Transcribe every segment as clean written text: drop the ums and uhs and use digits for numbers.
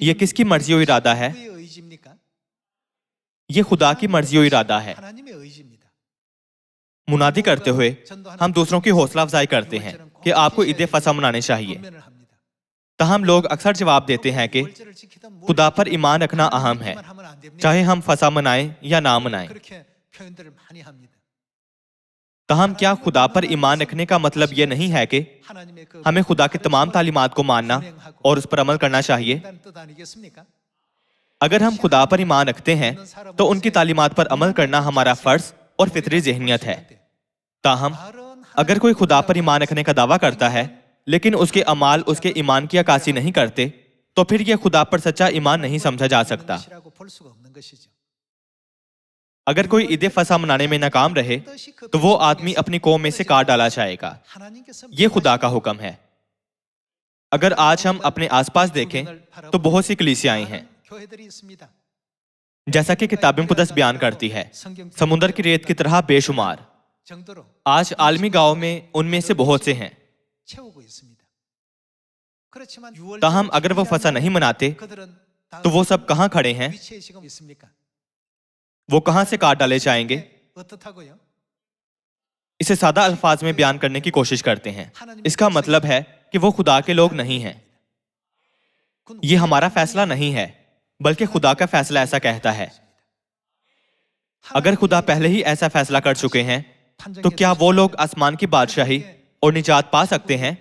یہ کس کی مرضی و ارادہ ہے؟ یہ خدا کی مرضی و ارادہ ہے۔ منادی کرتے ہوئے ہم دوسروں کی حوصلہ افزائی کرتے ہیں کہ آپ کو عید فصح منانے چاہیے، تاہم لوگ اکثر جواب دیتے ہیں کہ خدا پر ایمان رکھنا اہم ہے، چاہے ہم فصح منائیں یا نہ منائیں۔ تاہم کیا خدا پر ایمان رکھنے کا مطلب یہ نہیں ہے کہ ہمیں خدا کی تمام تعلیمات کو ماننا اور اس پر عمل کرنا چاہیے؟ اگر ہم خدا پر ایمان رکھتے ہیں تو ان کی تعلیمات پر عمل کرنا ہمارا فرض اور فطری ذہنیت ہے۔ تاہم اگر کوئی خدا پر ایمان رکھنے کا دعویٰ کرتا ہے لیکن اس کے اعمال اس کے ایمان کی عکاسی نہیں کرتے تو پھر یہ خدا پر سچا ایمان نہیں سمجھا جا سکتا۔ اگر کوئی عید فصح منانے میں ناکام رہے تو وہ آدمی اپنی قوم میں سے کاٹ ڈالا جائے گا۔ یہ خدا کا حکم ہے۔ اگر آج ہم اپنے آس پاس دیکھیں تو بہت سی کلیسیائیں ہیں، جیسا کہ کتاب مقدس بیان کرتی ہے، سمندر کی ریت کی طرح بے شمار۔ آج عالمی گاؤں میں ان میں سے بہت سے ہیں، تاہم اگر وہ فصح نہیں مناتے تو وہ سب کہاں کھڑے ہیں؟ وہ کہاں سے کاٹ ڈالے جائیں گے؟ اسے سادہ الفاظ میں بیان کرنے کی کوشش کرتے ہیں۔ اس کا مطلب ہے کہ وہ خدا کے لوگ نہیں ہیں۔ یہ ہمارا فیصلہ نہیں ہے بلکہ خدا کا فیصلہ ایسا کہتا ہے۔ اگر خدا پہلے ہی ایسا فیصلہ کر چکے ہیں تو کیا وہ لوگ آسمان کی بادشاہی اور نجات پا سکتے ہیں؟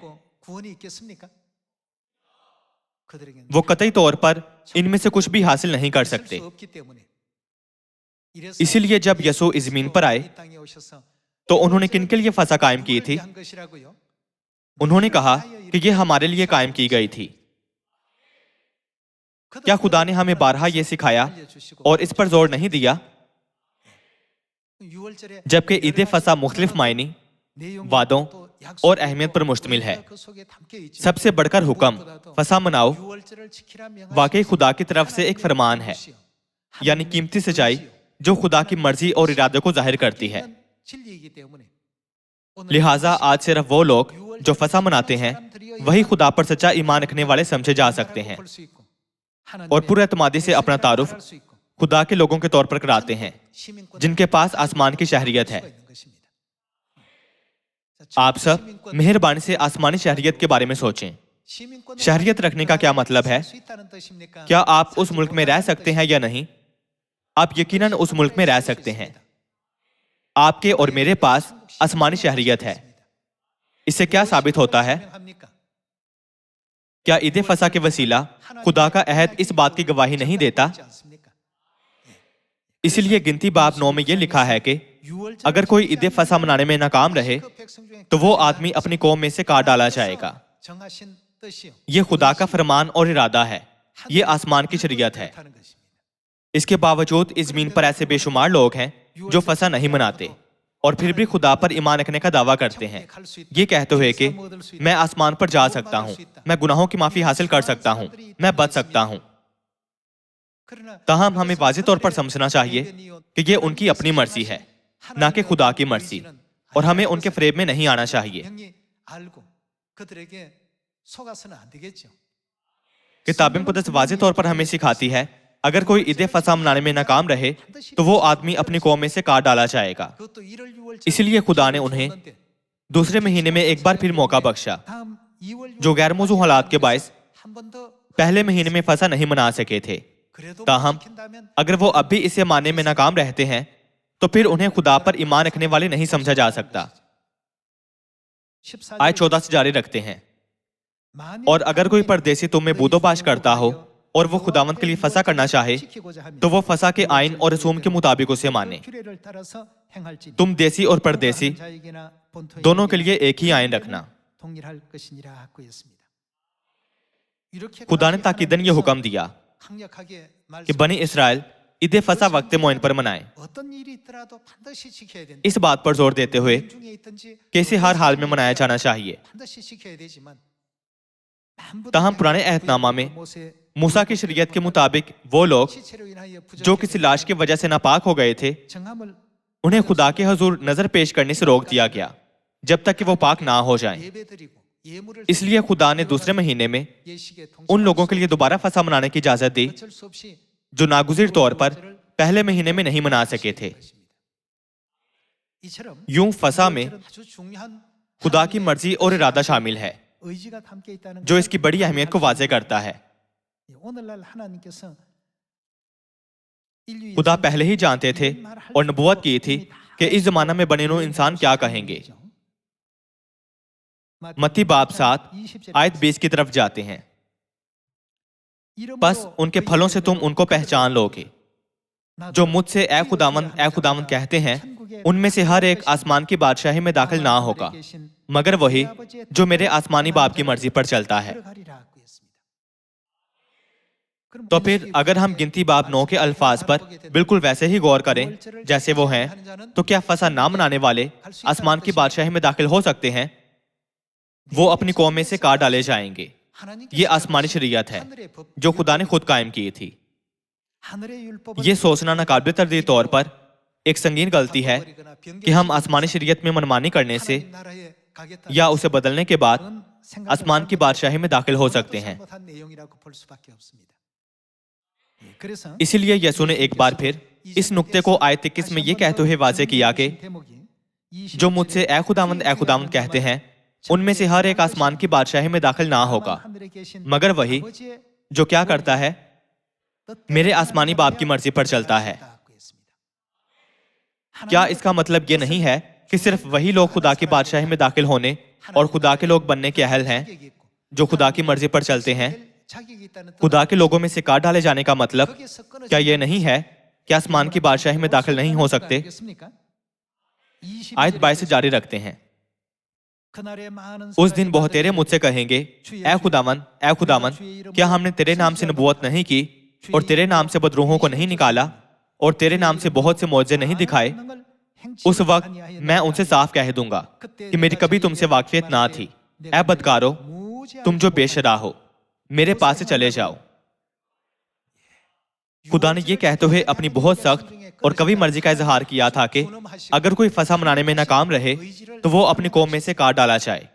وہ قطعی طور پر ان میں سے کچھ بھی حاصل نہیں کر سکتے۔ اسی لیے جب یسوع اس زمین پر آئے تو انہوں نے کن کے لیے فصح قائم کی تھی؟ انہوں نے کہا کہ یہ ہمارے لیے قائم کی گئی تھی۔ کیا خدا نے ہمیں بارہا یہ سکھایا اور اس پر زور نہیں دیا؟ جبکہ عید فصح مختلف معنی، وعدوں اور اہمیت پر مشتمل ہے۔ سب سے بڑھ کر حکم فصح مناؤ واقعی خدا کی طرف سے ایک فرمان ہے، یعنی قیمتی سچائی جو خدا کی مرضی اور ارادے کو ظاہر کرتی ہے۔ لہٰذا آج صرف وہ لوگ جو فصح مناتے ہیں وہی خدا پر سچا ایمان رکھنے والے سمجھے جا سکتے ہیں اور پورے اعتمادی سے اپنا تعارف خدا کے لوگوں کے طور پر کراتے ہیں جن کے پاس آسمان کی شہریت ہے۔ آپ سب مہربانی سے آسمانی شہریت کے بارے میں سوچیں۔ شہریت رکھنے کا کیا مطلب ہے؟ کیا آپ اس ملک میں رہ سکتے ہیں یا نہیں؟ آپ یقیناً اس ملک میں رہ سکتے ہیں۔ آپ کے اور میرے پاس آسمانی شہریت ہے۔ اس سے کیا ثابت ہوتا ہے؟ کیا عید فصح کے وسیلہ خدا کا عہد اس بات کی گواہی نہیں دیتا؟ اس لیے گنتی باب 9 میں یہ لکھا ہے کہ اگر کوئی عید فصح منانے میں ناکام رہے تو وہ آدمی اپنی قوم میں سے کاٹ ڈالا جائے گا۔ یہ خدا کا فرمان اور ارادہ ہے، یہ آسمان کی شریعت ہے۔ اس کے باوجود اس زمین پر ایسے بے شمار لوگ ہیں جو فصح نہیں مناتے اور پھر بھی خدا پر ایمان رکھنے کا دعویٰ کرتے ہیں، یہ کہتے ہوئے کہ میں آسمان پر جا سکتا ہوں، میں گناہوں کی معافی حاصل کر سکتا ہوں، میں بچ سکتا ہوں۔ تاہم ہمیں واضح طور پر سمجھنا چاہیے کہ یہ ان کی اپنی مرضی ہے، نہ کہ خدا کی مرضی، اور ہمیں ان کے فریب میں نہیں آنا چاہیے۔ کتاب مقدس واضح طور پر ہمیں سکھاتی ہے اگر کوئی عید فصح منانے میں ناکام رہے تو وہ آدمی اپنی قوم میں سے کاٹ ڈالا جائے گا۔ اس لیے خدا نے انہیں دوسرے مہینے میں ایک بار پھر موقع بخشا، جو غیر موزوں حالات کے باعث پہلے مہینے میں فصح نہیں منا سکے تھے۔ تاہم اگر وہ اب بھی اسے ماننے میں ناکام رہتے ہیں تو پھر انہیں خدا پر ایمان رکھنے والے نہیں سمجھا جا سکتا۔ آیت 14 سے جاری رکھتے ہیں، اور اگر کوئی پردیسی تم میں بود و باش کرتا ہو اور وہ خداوند کے لیے فصح کرنا چاہے تو وہ فصح کے آئین اور رسوم کے مطابق اسے مانے۔ تم دیسی اور پردیسی دونوں کے لیے ایک ہی آئین رکھنا۔ خدا نے تاکیداً یہ حکم دیا کہ بنی اسرائیل عید فصح وقت معین پر منائیں، اس بات پر زور دیتے ہوئے کہ اسے ہر حال میں منایا جانا چاہیے۔ تاہم پرانے عہد نامہ میں موسیٰ کی شریعت کے مطابق وہ لوگ جو کسی لاش کی وجہ سے ناپاک ہو گئے تھے انہیں خدا کے حضور نظر پیش کرنے سے روک دیا گیا جب تک کہ وہ پاک نہ ہو جائیں۔ اس لیے خدا نے دوسرے مہینے میں ان لوگوں کے لیے دوبارہ فسح منانے کی اجازت دی جو ناگزیر طور پر پہلے مہینے میں نہیں منا سکے تھے۔ یوں فسح میں خدا کی مرضی اور ارادہ شامل ہے جو اس کی بڑی اہمیت کو واضح کرتا ہے۔ خدا پہلے ہی جانتے تھے اور نبوت کی تھی کہ اس زمانہ میں بنے نوع انسان کیا کہیں گے۔ متی باب 7 آیت 20 کی طرف جاتے ہیں۔ بس ان کے پھلوں سے تم ان کو پہچان لو گے۔ جو مجھ سے اے خداوند کہتے ہیں ان میں سے ہر ایک آسمان کی بادشاہی میں داخل نہ ہوگا مگر وہی جو میرے آسمانی باپ کی مرضی پر چلتا ہے۔ تو پھر اگر ہم گنتی باب 9 کے الفاظ پر بالکل ویسے ہی غور کریں جیسے وہ ہیں تو کیا فسح نہ منانے والے آسمان کی بادشاہی میں داخل ہو سکتے ہیں؟ وہ اپنی قوم میں سے کاٹ ڈالے جائیں گے۔ یہ آسمانی شریعت ہے جو خدا نے خود قائم کی تھی۔ یہ سوچنا ناقابل تردید طور پر ایک سنگین غلطی ہے کہ ہم آسمانی شریعت میں منمانی کرنے سے یا اسے بدلنے کے بعد آسمان کی بادشاہی میں داخل ہو سکتے ہیں۔ اسی لیے یسوع نے ایک بار پھر اس نقطے کو آیت 21 میں یہ کہتے ہوئے واضح کیا کہ جو مجھ سے اے خداوند کہتے ہیں ان میں سے ہر ایک آسمان کی بادشاہی میں داخل نہ ہوگا مگر وہی جو کیا کرتا ہے میرے آسمانی باپ کی مرضی پر چلتا ہے۔ کیا اس کا مطلب یہ نہیں ہے کہ صرف وہی لوگ خدا کی بادشاہی میں داخل ہونے اور خدا کے لوگ بننے کے اہل ہیں جو خدا کی مرضی پر چلتے ہیں؟ خدا کے لوگوں میں سے کاٹ ڈالے جانے کا مطلب کیا یہ نہیں ہے کہ آسمان کی بادشاہی میں داخل نہیں ہو سکتے؟ آیت 22 سے جاری رکھتے ہیں۔ اس دن بہتیرے مجھ سے کہیں گے اے خداوند کیا ہم نے تیرے نام سے نبوت نہیں کی اور تیرے نام سے بدروحوں کو نہیں نکالا اور تیرے نام سے بہت سے معجزے نہیں دکھائے؟ اس وقت میں ان سے صاف کہہ دوں گا کہ میری کبھی تم سے واقفیت نہ تھی۔ اے بدکارو تم جو بے شرح ہو میرے پاس سے چلے جاؤ۔ خدا نے یہ کہتے ہوئے اپنی بہت سخت اور قوی مرضی کا اظہار کیا تھا کہ اگر کوئی فسح منانے میں ناکام رہے تو وہ اپنی قوم میں سے کاٹ ڈالا جائے۔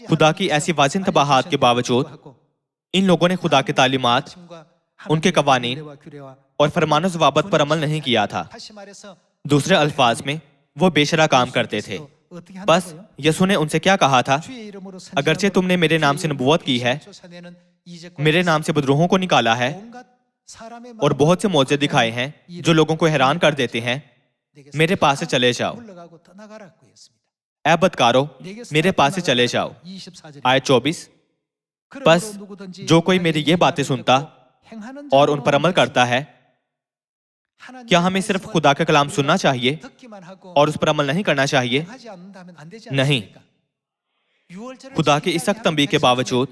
خدا کی ایسی واضح تباہات کے باوجود ان لوگوں نے خدا کی تعلیمات، ان کے قوانین اور فرمان و ضوابط پر عمل نہیں کیا تھا۔ دوسرے الفاظ میں وہ بے شرح کام کرتے تھے۔ بس یسوع نے ان سے کیا کہا تھا؟ اگرچہ تم نے میرے نام سے نبوت کی ہے، میرے نام سے بدروحوں کو نکالا ہے اور بہت سے معجزے دکھائے ہیں جو لوگوں کو حیران کر دیتے ہیں، میرے پاس سے چلے جاؤ۔ اے بدکارو میرے پاس سے چلے جاؤ۔ آیت 24 بس جو کوئی میری یہ باتیں سنتا اور ان پر عمل کرتا ہے، کیا ہمیں صرف خدا کا کلام سننا چاہیے اور اس پر عمل نہیں کرنا چاہیے؟ نہیں۔ خدا کی اس سخت تنبیہ کے باوجود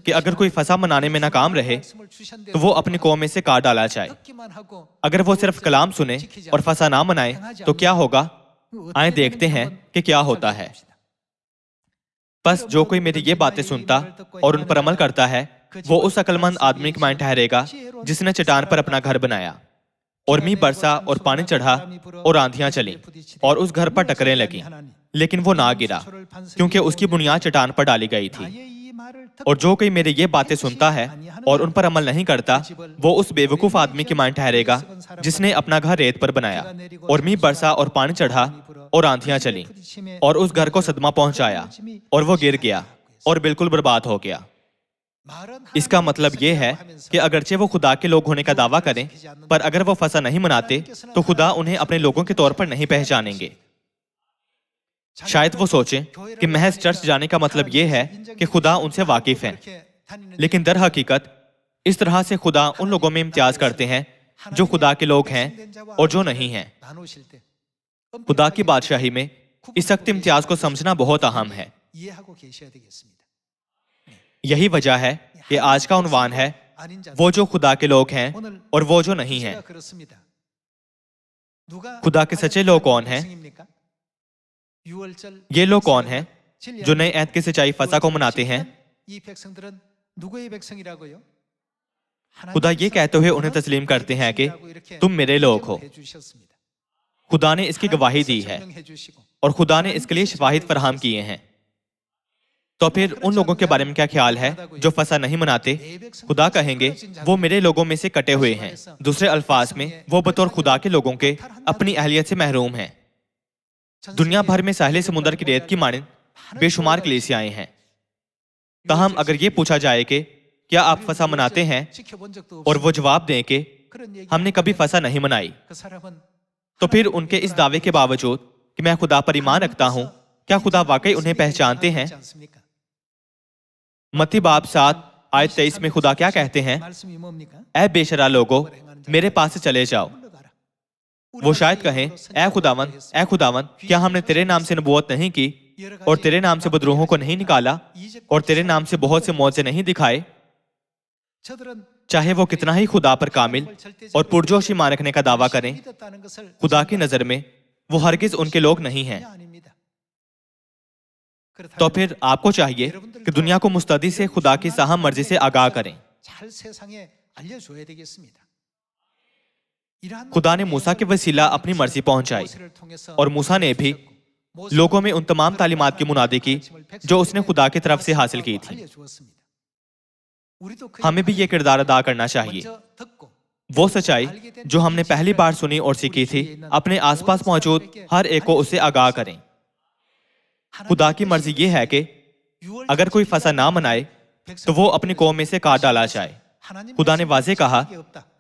کہ اگر کوئی فسح منانے میں ناکام رہے تو وہ اپنی قوم میں سے کاٹ ڈالا جائے۔ اگر وہ صرف کلام سنے اور فسح نہ منائے تو کیا ہوگا؟ آئیں دیکھتے ہیں کہ کیا ہوتا ہے۔ بس جو کوئی میری یہ باتیں سنتا اور ان پر عمل کرتا ہے وہ اس عقل مند آدمی کے مانند ٹھہرے گا جس نے چٹان پر اپنا گھر بنایا، اور میںہ برسا اور پانی چڑھا اور آندھیاں چلیں اور اس گھر پر ٹکریں لگیں، لیکن وہ نہ گرا کیونکہ اس کی بنیاد چٹان پر ڈالی گئی تھی۔ اور جو کوئی میری یہ باتیں سنتا ہے اور ان پر عمل نہیں کرتا وہ اس بے وقوف آدمی کے مانند ٹھہرے گا جس نے اپنا گھر ریت پر بنایا، اور میںہ برسا اور پانی چڑھا اور آندھیاں چلیں اور اس گھر کو صدمہ پہنچایا اور وہ گر گیا اور بالکل برباد ہو گیا۔ اس کا مطلب یہ ہے کہ اگرچہ وہ خدا کے لوگ ہونے کا دعویٰ کریں پر اگر وہ فسح نہیں مناتے تو خدا انہیں اپنے لوگوں کے طور پر نہیں پہچانیں گے۔ شاید وہ سوچیں کہ محض چرچ جانے کا مطلب یہ ہے کہ خدا ان سے واقف ہے، لیکن در حقیقت اس طرح سے خدا ان لوگوں میں امتیاز کرتے ہیں جو خدا کے لوگ ہیں اور جو نہیں ہیں۔ خدا کی بادشاہی میں اس سخت امتیاز کو سمجھنا بہت اہم ہے۔ یہی وجہ ہے کہ آج کا عنوان ہے وہ جو خدا کے لوگ ہیں اور وہ جو نہیں ہیں۔ خدا کے سچے لوگ کون ہیں؟ یہ لوگ کون ہیں جو نئے عہد کی سچائی فسح کو مناتے ہیں؟ خدا یہ کہتے ہوئے انہیں تسلیم کرتے ہیں کہ تم میرے لوگ ہو۔ خدا نے اس کی گواہی دی ہے اور خدا نے اس کے لیے شواہد فراہم کیے ہیں۔ تو پھر ان لوگوں کے بارے میں کیا خیال ہے جو فسا نہیں مناتے؟ خدا کہیں گے وہ میرے لوگوں میں سے کٹے ہوئے ہیں۔ دوسرے الفاظ میں وہ بطور خدا کے لوگوں کے اپنی اہلیت سے محروم ہیں۔ دنیا بھر میں ساحل سمندر کی ریت کی مانند بے شمار کلیسیائیں ہیں، تاہم اگر یہ پوچھا جائے کہ کیا آپ فسا مناتے ہیں اور وہ جواب دیں کہ ہم نے کبھی فسا نہیں منائی، تو پھر ان کے اس دعوے کے باوجود کہ میں خدا پر ایمان رکھتا ہوں، کیا خدا واقعی انہیں پہچانتے ہیں؟ متی باب 7 آیت 23 میں خدا کیا کہتے ہیں؟ اے بے شرع لوگو، میرے پاس سے چلے جاؤ۔ وہ شاید کہیں اے خداوند کیا ہم نے تیرے نام سے نبوت نہیں کی اور تیرے نام سے بدروہوں کو نہیں نکالا اور تیرے نام سے بہت سے معجزے نہیں دکھائے؟ چاہے وہ کتنا ہی خدا پر کامل اور پرجوش ایمان رکھنے کا دعویٰ کریں، خدا کی نظر میں وہ ہرگز ان کے لوگ نہیں ہیں۔ تو پھر آپ کو چاہیے کہ دنیا کو مستعدی سے خدا کی ساہم مرضی سے آگاہ کریں۔ خدا نے موسیٰ کے وسیلہ اپنی مرضی پہنچائی، اور موسیٰ نے بھی لوگوں میں ان تمام تعلیمات کی منادی کی جو اس نے خدا کی طرف سے حاصل کی تھی۔ ہمیں بھی یہ کردار ادا کرنا چاہیے۔ وہ سچائی جو ہم نے پہلی بار سنی اور سیکھی تھی، اپنے آس پاس موجود ہر ایک کو اسے آگاہ کریں۔ خدا کی مرضی یہ ہے کہ اگر کوئی فسا نہ منائے تو وہ اپنی قوم میں سے کاٹ ڈالا جائے۔ خدا نے واضح کہا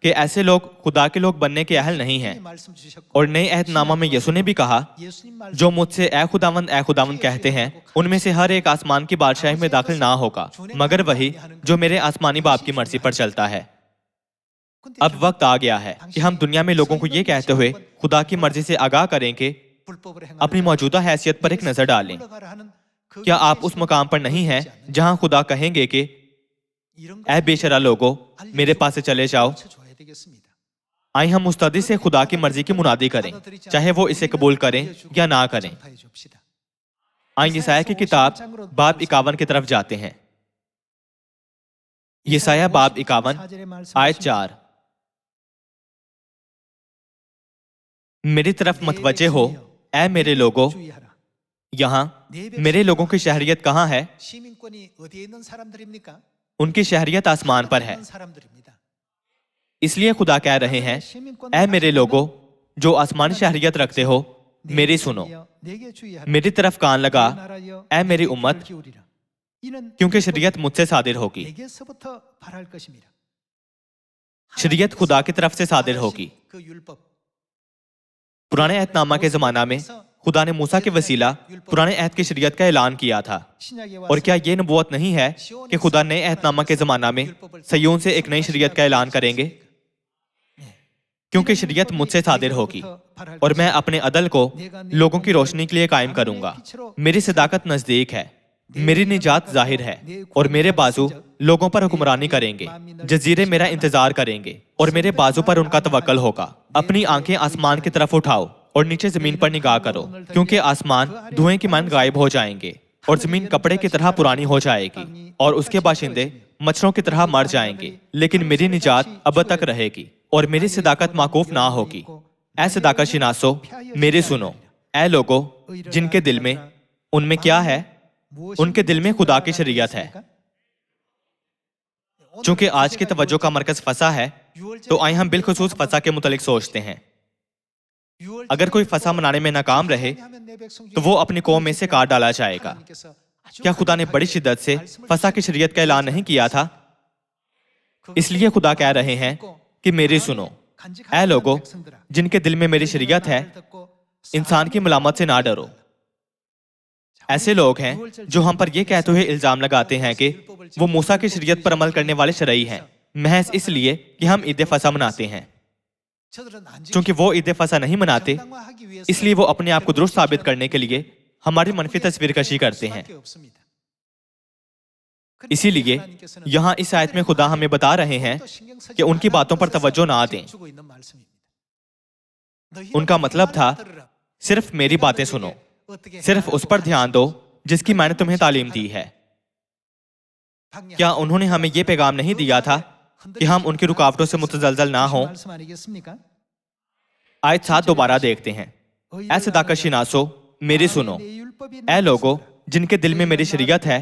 کہ ایسے لوگ خدا کے لوگ بننے کے اہل نہیں ہیں، اور نئے عہد نامہ میں یسوع نے بھی کہا جو مجھ سے اے خداوند کہتے ہیں ان میں سے ہر ایک آسمان کی بادشاہی میں داخل نہ ہوگا مگر وہی جو میرے آسمانی باپ کی مرضی پر چلتا ہے۔ اب وقت آ گیا ہے کہ ہم دنیا میں لوگوں کو یہ کہتے ہوئے خدا کی مرضی سے آگاہ کریں کہ اپنی موجودہ حیثیت پر ایک نظر ڈالیں۔ کیا آپ اس مقام پر نہیں ہیں جہاں خدا کہیں گے کہ اے بے شرع لوگو، میرے پاس سے چلے جاؤ؟ آئیں ہم مستعدی سے خدا کی مرضی کی منادی کریں، چاہے وہ اسے قبول کریں یا نہ کریں۔ آئیں یسایہ کی کتاب باب 51 کی طرف جاتے ہیں۔ یسایہ باب 51 آیت 4۔ میری طرف متوجہ ہو اے میرے لوگو۔ یہاں میرے لوگوں کی شہریت کہاں ہے؟ ان کی شہریت آسمان پر ہے۔ اس لیے خدا کہہ رہے ہیں اے میرے لوگو جو آسمانی شہریت رکھتے ہو، میری سنو، میری طرف کان لگا اے میری امت، کیونکہ شریعت مجھ سے صادر ہوگی۔ شریعت خدا کی طرف سے صادر ہوگی۔ پرانے عہد نامہ کے زمانہ میں خدا نے موسیٰ کے وسیلہ پرانے عہد کی شریعت کا اعلان کیا تھا، اور کیا یہ نبوت نہیں ہے کہ خدا نئے عہد نامہ کے زمانہ میں صیون سے ایک نئی شریعت کا اعلان کریں گے؟ کیونکہ شریعت مجھ سے صادر ہوگی اور میں اپنے عدل کو لوگوں کی روشنی کے لیے قائم کروں گا۔ میری صداقت نزدیک ہے، میری نجات ظاہر ہے، اور میرے بازو لوگوں پر حکمرانی کریں گے۔ جزیرے میرا انتظار کریں گے اور میرے بازو پر ان کا توکل ہوگا۔ اپنی آنکھیں آسمان کی طرف اٹھاؤ اور نیچے زمین پر نگاہ کرو، کیونکہ آسمان دھوئیں کی مانند غائب ہو جائیں گے اور زمین کپڑے کی طرح پرانی ہو جائے گی اور اس کے باشندے مچھروں کی طرح مر جائیں گے، لیکن میری نجات اب تک رہے گی اور میری صداقت معکوف نہ ہوگی۔ اے صداقت شناسو، میری سنو، اے لوگو جن کے دل میں، ان میں کیا ہے؟ ان کے دل میں خدا کی شریعت ہے۔ چونکہ آج کی توجہ کا مرکز فسا ہے، تو آئیں ہم بالخصوص فسا کے متعلق سوچتے ہیں۔ اگر کوئی فسا منانے میں ناکام رہے تو وہ اپنی قوم میں سے کاٹ ڈالا جائے گا۔ کیا خدا نے بڑی شدت سے فسا کی شریعت کا اعلان نہیں کیا تھا؟ اس لیے خدا کہہ رہے ہیں کہ میری سنو، اے لوگو جن کے دل میں میری شریعت ہے، انسان کی ملامت سے نہ ڈرو۔ ایسے لوگ ہیں جو ہم پر یہ کہتے ہوئے الزام لگاتے ہیں کہ وہ موسیٰ کی شریعت پر عمل کرنے والے شرعی ہیں، محض اس لیے کہ ہم عید فسح مناتے ہیں۔ چونکہ وہ عید فسح نہیں مناتے، اس لیے وہ اپنے آپ کو درست ثابت کرنے کے لیے ہماری منفی تصویر کشی کرتے ہیں۔ اسی لیے یہاں اس آیت میں خدا ہمیں بتا رہے ہیں کہ ان کی باتوں پر توجہ نہ دیں۔ ان کا مطلب تھا صرف میری باتیں سنو، صرف اس پر دھیان دو جس کی میں نے تمہیں تعلیم دی ہے۔ کیا انہوں نے ہمیں یہ پیغام نہیں دیا تھا کہ ہم ان کی رکاوٹوں سے متزلزل نہ ہوں؟ آیت 7 دوبارہ دیکھتے ہیں۔ اے صداقت شناسو، میری سنو، اے لوگو جن کے دل میں میری شریعت ہے،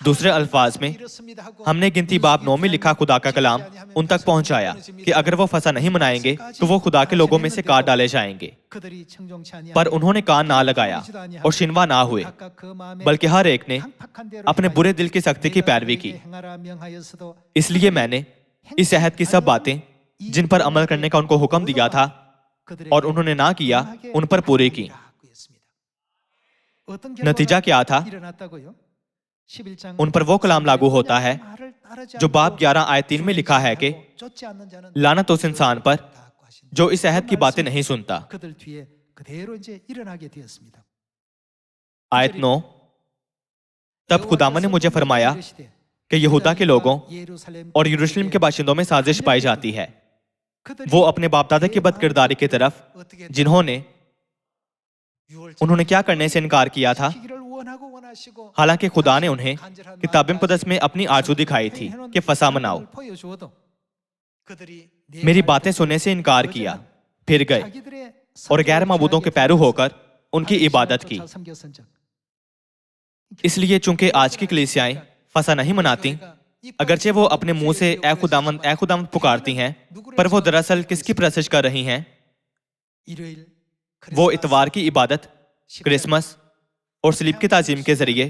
دوسرے الفاظ میں ہم نے گنتی باب 9 میں لکھا خدا کا کلام ان تک پہنچایا کہ اگر وہ فسح نہیں منائیں گے تو وہ خدا کے لوگوں میں سے کاٹ ڈالے جائیں گے، پر انہوں نے کان نہ لگایا اور شنوا نہ ہوئے، بلکہ ہر ایک نے اپنے برے دل کی سختی کی پیروی کی۔ اس لیے میں نے اس عہد کی سب باتیں جن پر عمل کرنے کا ان کو حکم دیا تھا اور انہوں نے نہ کیا، ان پر پوری کی۔ نتیجہ کیا تھا؟ ان پر وہ کلام لاگو ہوتا ہے جو باب 11 آیت 3 میں لکھا ہے کہ لعنت اس انسان پر جو اس عہد کی باتیں نہیں سنتا۔ آیت 9، تب خداوند نے مجھے فرمایا کہ یہودا کے لوگوں اور یروشلم کے باشندوں میں سازش پائی جاتی ہے، وہ اپنے باپ دادا کی بد کرداری کی طرف انہوں نے کیا کرنے سے انکار کیا تھا، حالانکہ خدا نے انہیں کتاب مقدس میں اپنی آرزو دکھائی تھی کہ فسح مناؤ، میری باتیں سننے سے انکار کیا، پھر گئے اور غیر معبودوں کے پیرو ہو کر ان کی عبادت کی۔ اس لیے چونکہ آج کی کلیسیائیں فسح نہیں مناتی، اگرچہ وہ اپنے منہ سے اے خداوند پکارتی ہیں، پر وہ دراصل کس کی پرستش کر رہی ہیں؟ وہ اتوار کی عبادت، کرسمس اور صلیب کی تعظیم کے ذریعے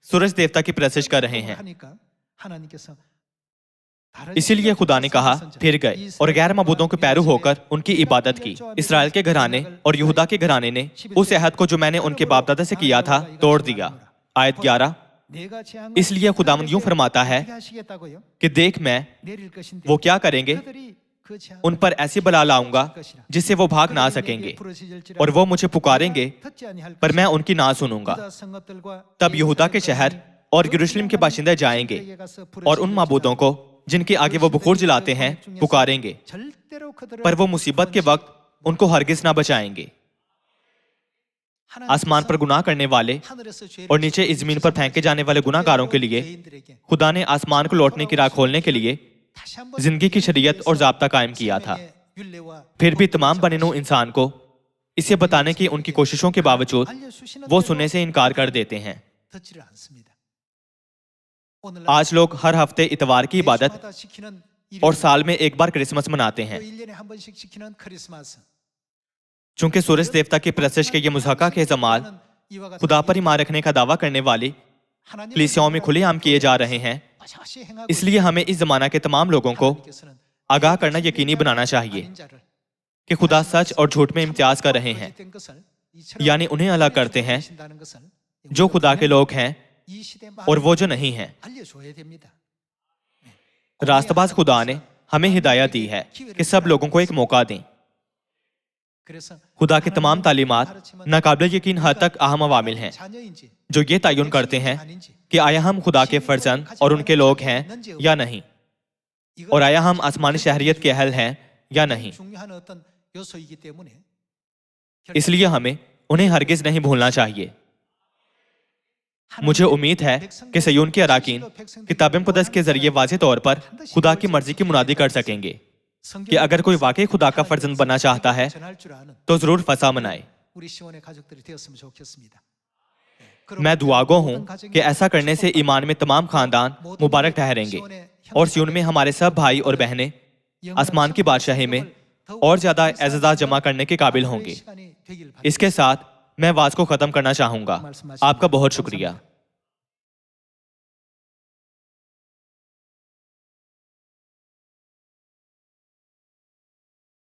سورج دیوتا کی پرستش کر رہے ہیں۔ اسی لیے خدا نے کہا پھر گئے اور غیر معبودوں کے پیرو ہو کر ان کی عبادت کی۔ اسرائیل کے گھرانے اور یہودا کے گھرانے نے اس عہد کو جو میں نے ان کے باپ دادا سے کیا تھا توڑ دیا۔ آیت 11، اس لیے خداوند یوں فرماتا ہے کہ دیکھ میں وہ کیا کریں گے، ان پر ایسی بلا لاؤں گا جس سے وہ بھاگ نہ سکیں گے، اور وہ مجھے پکاریں گے پر میں ان کی نہ سنوں گا۔ تب یہودا کے شہر اور یروشلم کے باشندے جائیں گے اور ان معبودوں کو جن کے آگے وہ بخور جلاتے ہیں پکاریں گے، پر وہ مصیبت کے وقت ان کو ہرگز نہ بچائیں گے۔ آسمان پر گناہ کرنے والے اور نیچے اس زمین پر پھینکے جانے والے گناہ گاروں کے لیے خدا نے آسمان کو لوٹنے کی راہ کھولنے کے لیے زندگی کی شریعت اور ضابطہ قائم کیا تھا۔ پھر بھی تمام بنے نوع انسان کو اسے بتانے کی ان کی کوششوں کے باوجود وہ سننے سے انکار کر دیتے ہیں۔ آج لوگ ہر ہفتے اتوار کی عبادت اور سال میں ایک بار کرسمس مناتے ہیں۔ چونکہ سورج دیوتا کی پرستش کے یہ مضحکہ کے اعمال خدا پر ایمان رکھنے کا دعویٰ کرنے والی کلیسیاؤں میں کھلے عام کیے جا رہے ہیں، اس لیے ہمیں اس زمانہ کے تمام لوگوں کو آگاہ کرنا یقینی بنانا چاہیے کہ خدا سچ اور جھوٹ میں امتیاز کر رہے ہیں، یعنی انہیں الگ کرتے ہیں جو خدا کے لوگ ہیں اور وہ جو نہیں ہیں۔ راست باز خدا نے ہمیں ہدایت دی ہے کہ سب لوگوں کو ایک موقع دیں۔ خدا کی تمام تعلیمات ناقابل یقین حد تک اہم عوامل ہیں جو یہ تعین کرتے ہیں کہ آیا ہم خدا کے فرزند اور ان کے لوگ ہیں یا نہیں، اور آیا ہم آسمانی شہریت کے اہل ہیں یا نہیں۔ اس لیے ہمیں انہیں ہرگز نہیں بھولنا چاہیے۔ مجھے امید ہے کہ صیون کے اراکین کتاب مقدس کے ذریعے واضح طور پر خدا کی مرضی کی منادی کر سکیں گے کہ اگر کوئی واقعی خدا کا فرزند بننا چاہتا ہے تو ضرور فسح منائے۔ میں دعاگو ہوں کہ ایسا کرنے سے ایمان میں تمام خاندان مبارک ٹھہریں گے، اور سیون میں ہمارے سب بھائی اور بہنیں آسمان کی بادشاہی میں اور زیادہ اعزازات جمع کرنے کے قابل ہوں گے۔ اس کے ساتھ میں واز کو ختم کرنا چاہوں گا۔ آپ کا بہت شکریہ۔